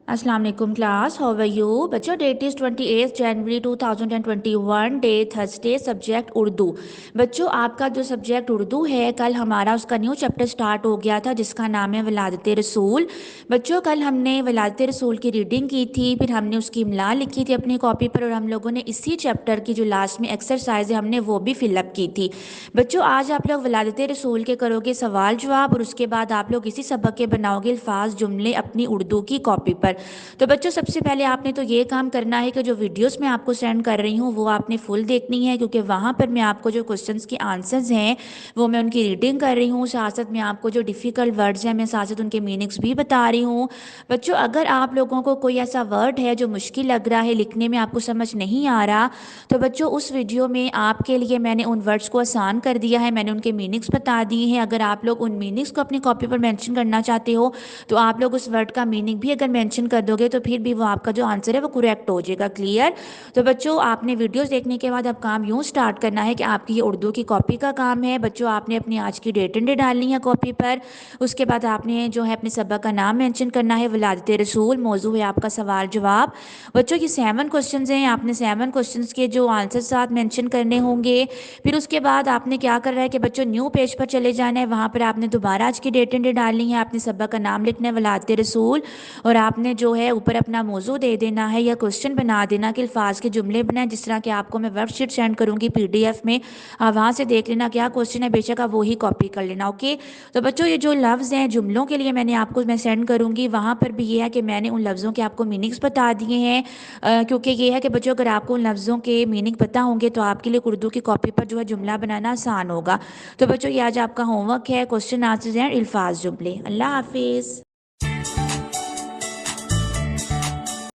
अस्सलाम वालेकुम class, how are you बच्चों। That is 28 January 2021, day Thursday, subject Urdu. बच्चों आपका जो सब्जेक्ट उर्दू है, कल हमारा उसका न्यू चैप्टर स्टार्ट हो गया था जिसका नाम है वलादत रसूल। बच्चों कल हमने वलादत रसूल की रीडिंग की थी, फिर हमने उसकी इमला लिखी थी अपनी कॉपी पर, और हम लोगों ने इसी चैप्टर की जो लास्ट में एक्सरसाइज है हमने वो भी फिलअप की थी। बच्चों आज आप लोग वलादत रसूल के करोगे सवाल जवाब, और उसके बाद आप लोग इसी सबक के बनाओगे अल्फाज जुमले अपनी उर्दू की कॉपी पर। तो बच्चों सबसे पहले आपने तो ये काम करना है कि जो वीडियोस मैं आपको सेंड कर रही हूँ वो आपने फुल देखनी है, क्योंकि वहाँ पर मैं आपको जो क्वेश्चंस के आंसर्स हैं वो मैं उनकी रीडिंग कर रही हूँ, साथ साथ मैं आपको जो डिफ़िकल्ट वर्ड्स हैं मैं साथ साथ उनके मीनिंग्स भी बता रही हूँ। बच्चों अगर आप लोगों को कोई ऐसा वर्ड है जो मुश्किल लग रहा है, लिखने में आपको समझ नहीं आ रहा, तो बच्चों उस वीडियो में आपके लिए मैंने उन वर्ड्स को आसान कर दिया है, मैंने उनके मीनिंग्स बता दिए हैं। अगर आप लोग उन मीनिंग्स को अपनी कॉपी पर मेंशन करना चाहते हो तो आप लोग उस वर्ड का मीनिंग भी अगर मेंशन कर दोगे तो फिर भी वो आपका जो आंसर है वो करेक्ट हो जाएगा। क्लियर। तो बच्चों आपने वीडियोस देखने के बाद अब काम यूँ स्टार्ट करना है कि आपकी ये उर्दू की कॉपी का काम है। बच्चों आपने अपनी आज की डेट एंड डे डालनी है कॉपी पर। उसके बाद आपने जो है अपने सबक का नाम मेंशन करना है, वलादत रसूल, मौजू है आपका सवाल जवाब। बच्चों ये 7 क्वेश्चन हैं, आपने 7 क्वेश्चन के जो आंसर साथ मेंशन करने होंगे। फिर उसके बाद आपने क्या करना है कि बच्चों न्यू पेज पर चले जाना है, वहाँ पर आपने दोबारा आज की डेट एंड डे डालनी है, आपने सबक का नाम लिखना है वलादत रसूल, और आपने जो है ऊपर अपना मौजू दे देना है या क्वेश्चन बना देना कि अल्फाज के जुमले बनाए, जिस तरह कि आपको मैं वर्कशीट सेंड करूँगी पीडीएफ में, आप वहाँ से देख लेना क्या क्वेश्चन है, बेशक आप वही कॉपी कर लेना। ओके। तो बच्चों ये जो लफ्ज़ हैं जुमलों के लिए मैंने आपको मैं सेंड करूँगी, वहाँ पर भी ये है कि मैंने उन लफ्ज़ों के आपको मीनिंग्स बता दिए हैं, क्योंकि ये है कि बच्चों अगर आपको उन लफ्ज़ों के मीनिंग पता होंगे तो आपके लिए उर्दू की कॉपी पर जो है जुमला बनाना आसान होगा। तो बच्चों ये आज आपका होमवर्क है, क्वेश्चन आंसर्स एंड अल्फाज जुमले। अल्लाह हाफिज़।